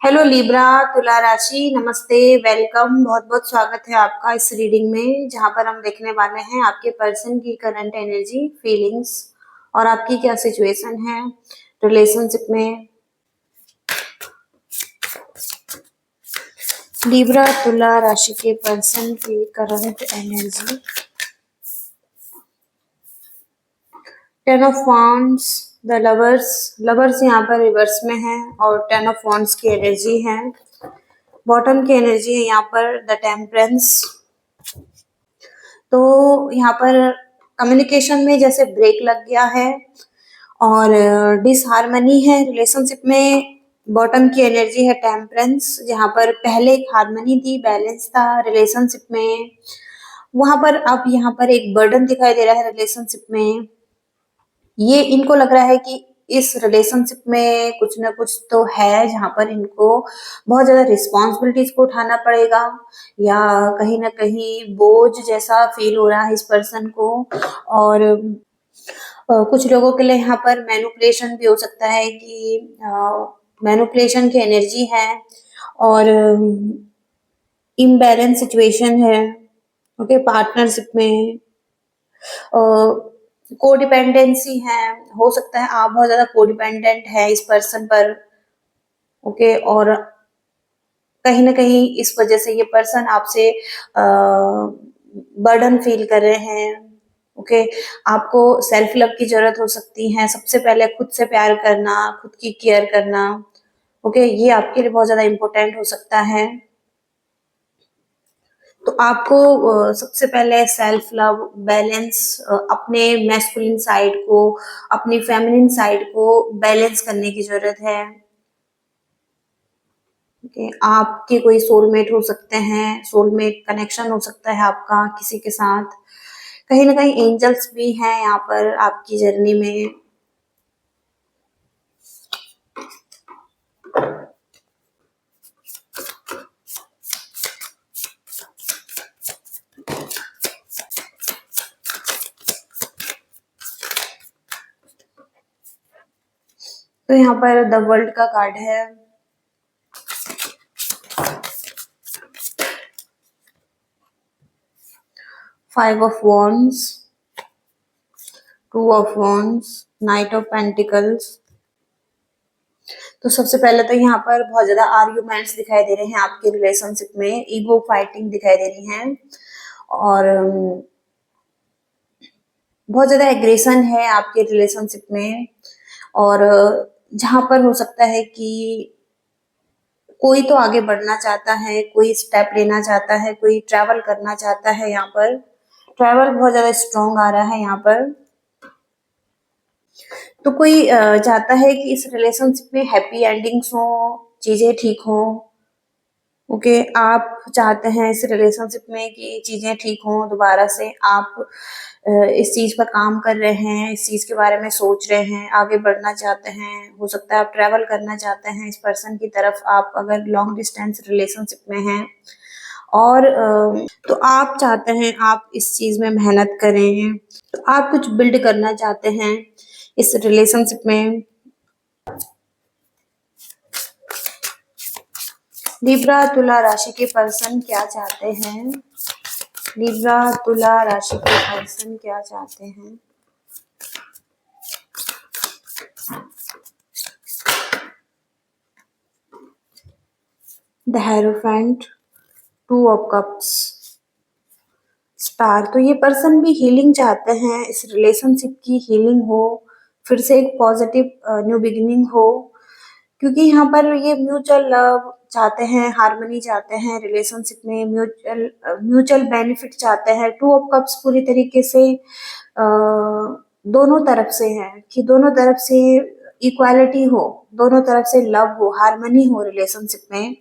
Hello Libra तुला राशि, नमस्ते, वेलकम। बहुत बहुत स्वागत है आपका इस रीडिंग में, जहां पर हम देखने वाले हैं आपके पर्सन की करंट एनर्जी, फीलिंग्स और आपकी क्या सिचुएशन है रिलेशनशिप में। लिब्रा तुला राशि के पर्सन की current energy. Ten of wands, the lovers. Lovers यहाँ पर रिवर्स में है और टेन ऑफ वांड्स की एनर्जी है। बॉटम की एनर्जी है यहाँ पर द टेम्परेंस। तो यहाँ पर कम्युनिकेशन में जैसे ब्रेक लग गया है और डिसहार्मनी है रिलेशनशिप में। बॉटम की एनर्जी है टेम्परेंस, जहाँ पर पहले एक हार्मनी थी, बैलेंस था रिलेशनशिप में, वहां पर अब यहाँ पर एक बर्डन दिखाई दे रहा है रिलेशनशिप में। ये इनको लग रहा है कि इस रिलेशनशिप में कुछ ना कुछ तो है, जहां पर इनको बहुत ज्यादा रिस्पॉन्सिबिलिटीज को उठाना पड़ेगा, या कहीं ना कहीं बोझ जैसा फील हो रहा है इस पर्सन को। और कुछ लोगों के लिए यहाँ पर मैनिपुलेशन भी हो सकता है कि मैनिपुलेशन की एनर्जी है और इम्बैलेंस सिचुएशन है। ओके, पार्टनरशिप में कोडिपेंडेंसी है। हो सकता है आप बहुत ज्यादा कोडिपेंडेंट है इस पर्सन पर। ओके, और कहीं ना कहीं इस वजह से ये पर्सन आपसे बर्डन फील कर रहे हैं। ओके, आपको सेल्फ लव की जरूरत हो सकती है। सबसे पहले खुद से प्यार करना, खुद की केयर करना। ओके, ये आपके लिए बहुत ज्यादा इम्पोर्टेंट हो सकता है। तो आपको सबसे पहले सेल्फ लव, बैलेंस, अपने मैस्कुलिन साइड को, अपनी फेमिनिन साइड को बैलेंस करने की जरूरत है। ओके, आपके कोई सोलमेट हो सकते हैं, सोलमेट कनेक्शन हो सकता है आपका किसी के साथ। कहीं ना कहीं एंजल्स भी हैं यहाँ पर आपकी जर्नी में। तो यहाँ पर द वर्ल्ड का कार्ड है। Five of wands, two of wands, night of pentacles. तो सबसे पहले तो यहाँ पर बहुत ज्यादा आर्ग्यूमेंट्स दिखाई दे रहे हैं आपके रिलेशनशिप में, ईगो फाइटिंग दिखाई दे रही है और बहुत ज्यादा एग्रेशन है आपके रिलेशनशिप में। और जहां पर हो सकता है कि कोई तो आगे बढ़ना चाहता है, कोई स्टेप लेना चाहता है, कोई ट्रैवल करना चाहता है। यहाँ पर ट्रैवल बहुत ज्यादा स्ट्रॉन्ग आ रहा है यहाँ पर। तो कोई चाहता है कि इस रिलेशनशिप में हैप्पी एंडिंग्स हो, चीजें ठीक हो। ओके, आप चाहते हैं इस रिलेशनशिप में कि चीजें ठीक हों दोबारा से। आप इस चीज पर काम कर रहे हैं, इस चीज के बारे में सोच रहे हैं, आगे बढ़ना चाहते हैं। हो सकता है आप ट्रैवल करना चाहते हैं इस पर्सन की तरफ, आप अगर लॉन्ग डिस्टेंस रिलेशनशिप में हैं। और तो आप चाहते हैं आप इस चीज में मेहनत करें, तो आप कुछ बिल्ड करना चाहते हैं इस रिलेशनशिप में। लिब्रा तुला राशि के पर्सन क्या चाहते हैं? लिब्रा तुला राशि के पर्सन क्या चाहते हैं? The hierophant, two of cups, star. तो ये पर्सन भी हीलिंग चाहते हैं, इस रिलेशनशिप की हीलिंग हो, फिर से एक पॉजिटिव न्यू बिगिनिंग हो, क्योंकि यहाँ पर ये म्यूचुअल लव चाहते हैं, हार्मनी चाहते हैं रिलेशनशिप में, म्यूचुअल म्यूचुअल बेनिफिट चाहते हैं। टू ऑफ कप्स पूरी तरीके से दोनों तरफ से है कि दोनों तरफ से इक्वालिटी हो, दोनों तरफ से लव हो, हार्मनी हो रिलेशनशिप में।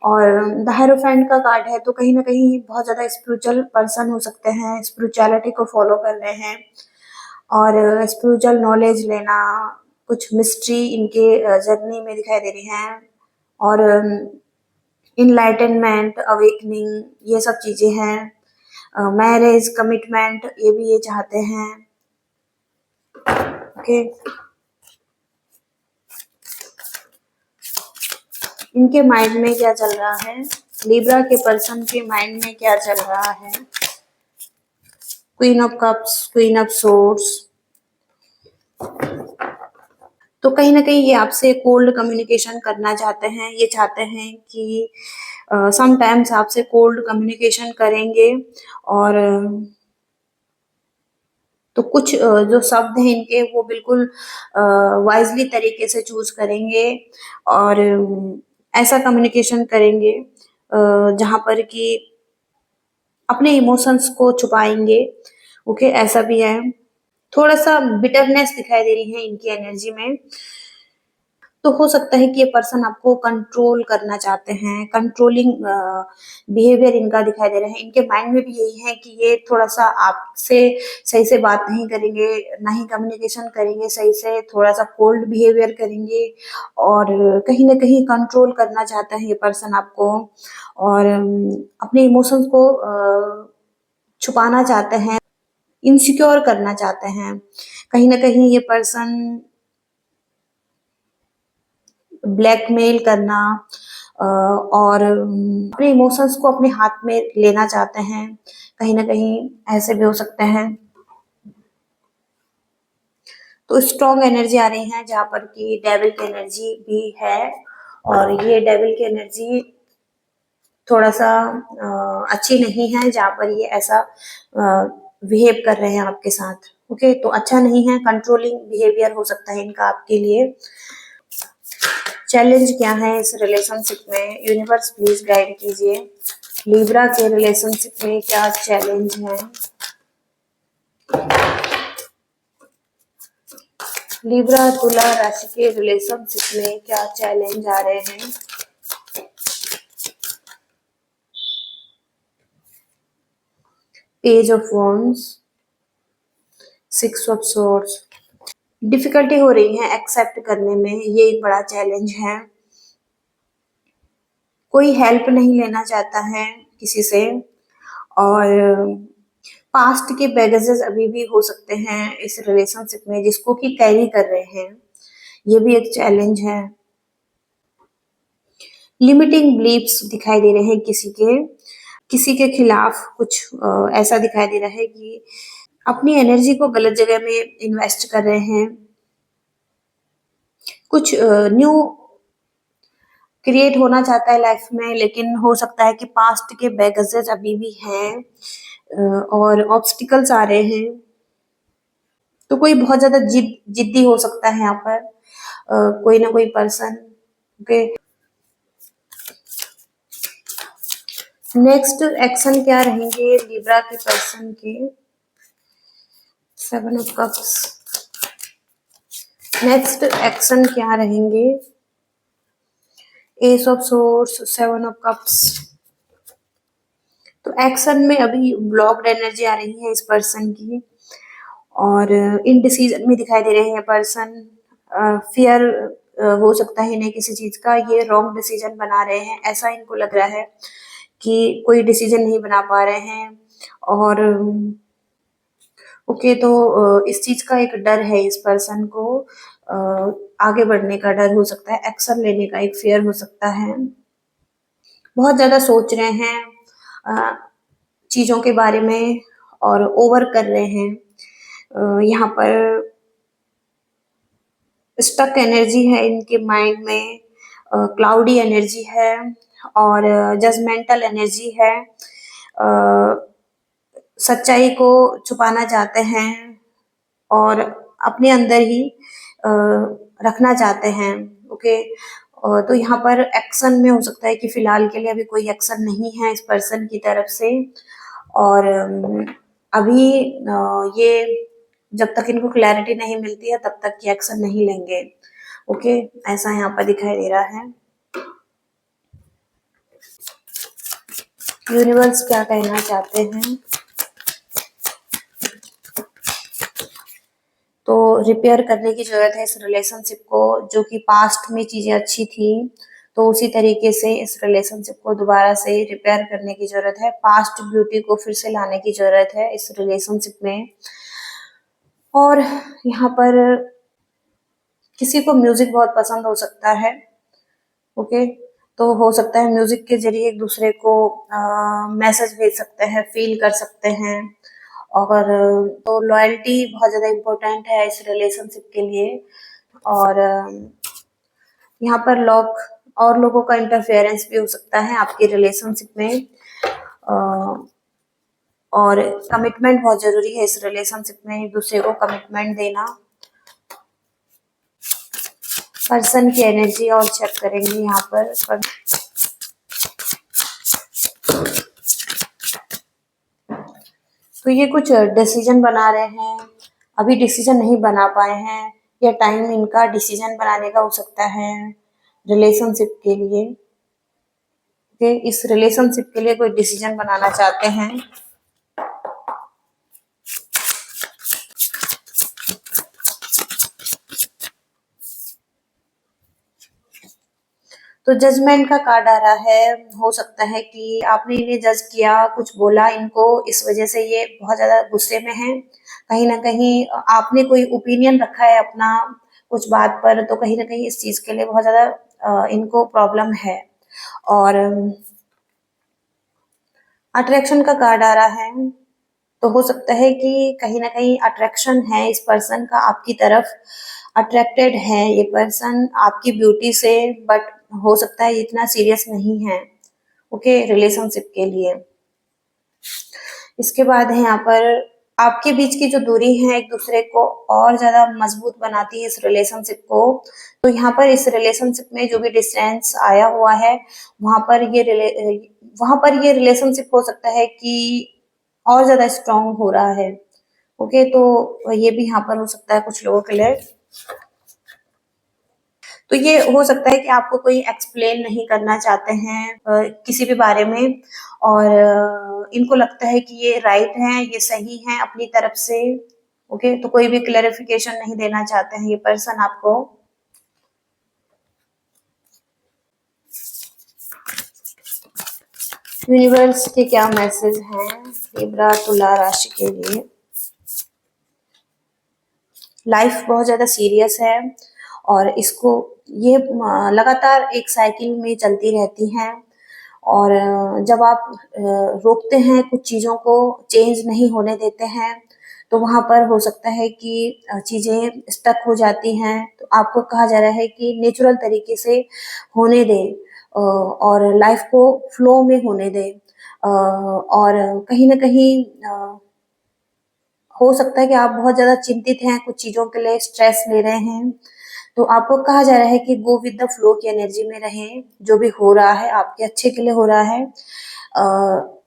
और द हेरोफेंट का कार्ड है, तो कहीं ना कहीं बहुत ज्यादा स्पिरिचुअल पर्सन हो सकते हैं, स्पिरिचुअलिटी को फॉलो कर रहे हैं और स्पिरिचुअल नॉलेज लेना, कुछ मिस्ट्री इनके जर्नी में दिखाई दे रही है। और इनलाइटनमेंट, अवेकनिंग, ये सब चीजें हैं। मैरिज, कमिटमेंट, ये भी ये चाहते हैं। ओके, इनके माइंड में क्या चल रहा है, लिब्रा के पर्सन के माइंड में क्या चल रहा है। Queen of cups, queen of swords. तो कहीं ना कहीं ये आपसे कोल्ड कम्युनिकेशन करना चाहते हैं। ये चाहते हैं कि समटाइम्स आपसे कोल्ड कम्युनिकेशन करेंगे और तो कुछ जो शब्द हैं इनके वो बिल्कुल वाइजली तरीके से चूज करेंगे और ऐसा कम्युनिकेशन करेंगे जहां पर कि अपने इमोशंस को छुपाएंगे। ओके, ऐसा भी है। थोड़ा सा बिटरनेस दिखाई दे रही है इनकी एनर्जी में। तो हो सकता है कि ये पर्सन आपको कंट्रोल करना चाहते हैं। कंट्रोलिंग बिहेवियर इनका दिखाई दे रहा है। इनके माइंड में भी यही है कि ये थोड़ा सा आपसे सही से बात नहीं करेंगे, ना ही कम्युनिकेशन करेंगे सही से, थोड़ा सा कोल्ड बिहेवियर करेंगे और कहीं ना कहीं कंट्रोल करना चाहता है ये पर्सन आपको और अपने इमोशंस को छुपाना चाहते हैं, इनसिक्योर करना चाहते हैं। कहीं ना कहीं ये पर्सन ब्लैकमेल करना और अपने इमोशंस को अपने हाथ में लेना चाहते हैं। कहीं ना कहीं ऐसे भी हो सकते हैं। तो स्ट्रॉन्ग एनर्जी आ रही है जहां पर कि डेविल की एनर्जी भी है और ये डेविल की एनर्जी थोड़ा सा अच्छी नहीं है जहां पर ये ऐसा बिहेव कर रहे हैं आपके साथ। ओके, तो अच्छा नहीं है। कंट्रोलिंग बिहेवियर हो सकता है इनका आपके लिए। चैलेंज क्या है इस रिलेशनशिप में, यूनिवर्स प्लीज गाइड कीजिए। लिब्रा के रिलेशनशिप में क्या चैलेंज है। लिब्रा तुला राशि के रिलेशनशिप में क्या चैलेंज आ रहे हैं। Page of wands, six of swords. Difficulty हो रही है एक्सेप्ट करने में, ये एक बड़ा चैलेंज है। कोई हेल्प नहीं लेना चाहता है किसी से और पास्ट के बैगेजेस अभी भी हो सकते हैं इस रिलेशनशिप में जिसको कि कैरी कर रहे हैं। ये भी एक चैलेंज है। लिमिटिंग बिलीफ्स दिखाई दे रहे हैं किसी के खिलाफ कुछ ऐसा दिखाई दे रहा है कि अपनी एनर्जी को गलत जगह में इन्वेस्ट कर रहे हैं। कुछ न्यू क्रिएट होना चाहता है लाइफ में, लेकिन हो सकता है कि पास्ट के बैगेजेस अभी भी हैं और ऑब्स्टिकल्स आ रहे हैं। तो कोई बहुत ज्यादा जिद्दी हो सकता है यहाँ पर कोई ना कोई पर्सन। ओके, नेक्स्ट एक्शन क्या रहेंगे लिब्रा के पर्सन के। Seven of cups. Next action क्या रहेंगे। S of source, seven of cups. तो एक्शन में अभी ब्लॉक्ड एनर्जी आ रही है इस पर्सन की और इनडिसीजन में दिखाई दे रहे हैं पर्सन। फियर हो सकता है इन्हें किसी चीज का, ये रॉन्ग डिसीजन बना रहे हैं ऐसा इनको लग रहा है कि कोई डिसीजन नहीं बना पा रहे हैं और ओके, तो इस चीज का एक डर है इस पर्सन को। अ, आगे बढ़ने का डर हो सकता है, एक्शन लेने का एक फियर हो सकता है। बहुत ज्यादा सोच रहे हैं चीजों के बारे में और ओवर कर रहे हैं। यहाँ पर स्टक एनर्जी है इनके माइंड में, क्लाउडी एनर्जी है और जजमेंटल एनर्जी है। सच्चाई को छुपाना चाहते हैं और अपने अंदर ही रखना चाहते हैं। ओके, तो यहाँ पर एक्शन में हो सकता है कि फिलहाल के लिए अभी कोई एक्शन नहीं है इस पर्सन की तरफ से और अभी ये जब तक इनको क्लैरिटी नहीं मिलती है तब तक ये एक्शन नहीं लेंगे। ओके, ऐसा यहाँ पर दिखाई दे रहा है। यूनिवर्स क्या कहना चाहते हैं। तो रिपेयर करने की जरूरत है इस रिलेशनशिप को। जो कि पास्ट में चीजें अच्छी थी तो उसी तरीके से इस रिलेशनशिप को दोबारा से रिपेयर करने की जरूरत है। पास्ट ब्यूटी को फिर से लाने की जरूरत है इस रिलेशनशिप में। और यहाँ पर किसी को म्यूजिक बहुत पसंद हो सकता है। ओके, तो हो सकता है म्यूजिक के जरिए एक दूसरे को मैसेज भेज सकते हैं, फील कर सकते हैं। और तो लॉयल्टी बहुत ज्यादा इम्पोर्टेंट है इस रिलेशनशिप के लिए। और यहाँ पर लोग और लोगों का इंटरफेरेंस भी हो सकता है आपकी रिलेशनशिप में। अ, और कमिटमेंट बहुत जरूरी है इस रिलेशनशिप में, एक दूसरे को कमिटमेंट देना। पर्सन की एनर्जी और चेक करेंगे यहाँ पर। तो ये कुछ डिसीजन बना रहे हैं, अभी डिसीजन नहीं बना पाए हैं, या टाइम इनका डिसीजन बनाने का हो सकता है रिलेशनशिप के लिए। ओके, इस रिलेशनशिप के लिए कोई डिसीजन बनाना चाहते हैं। तो जजमेंट का कार्ड आ रहा है। हो सकता है कि आपने इन्हें जज किया, कुछ बोला इनको, इस वजह से ये बहुत ज्यादा गुस्से में हैं। कहीं ना कहीं आपने कोई ओपिनियन रखा है अपना कुछ बात पर, तो कहीं ना कहीं इस चीज के लिए बहुत ज्यादा इनको प्रॉब्लम है। और अट्रैक्शन का कार्ड आ रहा है। तो हो सकता है कि कहीं ना कहीं अट्रैक्शन है इस पर्सन का आपकी तरफ, अट्रैक्टेड है ये पर्सन आपकी ब्यूटी से, बट हो सकता है इतना सीरियस नहीं है ओके रिलेशनशिप के लिए। इसके बाद है यहाँ पर आपके बीच की जो दूरी है एक दूसरे को और ज्यादा मजबूत बनाती है इस रिलेशनशिप को। तो यहाँ पर इस रिलेशनशिप में जो भी डिस्टेंस आया हुआ है वहां पर ये रिलेशनशिप हो सकता है कि और ज्यादा स्ट्रांग हो रहा है। ओके, तो ये भी यहाँ पर हो सकता है कुछ लोगों के लिए। तो ये हो सकता है कि आपको कोई एक्सप्लेन नहीं करना चाहते हैं किसी भी बारे में, और इनको लगता है कि ये राइट है, ये सही है अपनी तरफ से। ओके, तो कोई भी क्लैरिफिकेशन नहीं देना चाहते हैं ये पर्सन आपको। यूनिवर्स के क्या मैसेज हैं लिब्रा तुला राशि के लिए? लाइफ बहुत ज्यादा सीरियस है, और इसको ये लगातार एक साइकिल में चलती रहती हैं। और जब आप रोकते हैं कुछ चीजों को, चेंज नहीं होने देते हैं, तो वहां पर हो सकता है कि चीजें स्टक हो जाती हैं। तो आपको कहा जा रहा है कि नेचुरल तरीके से होने दें, और लाइफ को फ्लो में होने दें। और कहीं ना कहीं हो सकता है कि आप बहुत ज्यादा चिंतित हैं, कुछ चीजों के लिए स्ट्रेस ले रहे हैं। तो आपको कहा जा रहा है कि गो विद द फ्लो की एनर्जी में रहें, जो भी हो रहा है आपके अच्छे के लिए हो रहा है।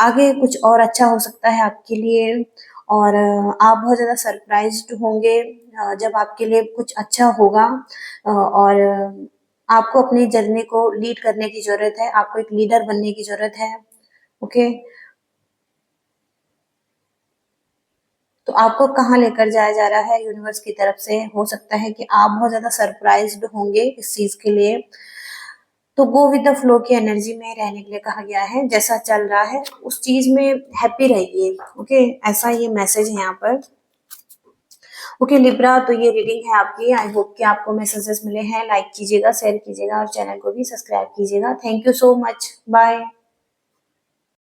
आगे कुछ और अच्छा हो सकता है आपके लिए, और आप बहुत ज्यादा सरप्राइज्ड होंगे जब आपके लिए कुछ अच्छा होगा। और आपको अपनी जर्नी को लीड करने की जरूरत है, आपको एक लीडर बनने की जरूरत है। ओके, तो आपको कहाँ लेकर जाया जा रहा है यूनिवर्स की तरफ से? हो सकता है कि आप बहुत ज्यादा सरप्राइज्ड होंगे इस चीज के लिए। तो गो विद द फ्लो की एनर्जी में रहने के लिए कहा गया है, जैसा चल रहा है उस चीज में हैप्पी रहिए। ओके, ऐसा ये मैसेज है यहाँ पर। ओके लिब्रा, तो ये रीडिंग है आपकी। आई होप कि आपको मैसेजेस मिले हैं। लाइक कीजिएगा, शेयर कीजिएगा और चैनल को भी सब्सक्राइब कीजिएगा। Thank you so much, bye.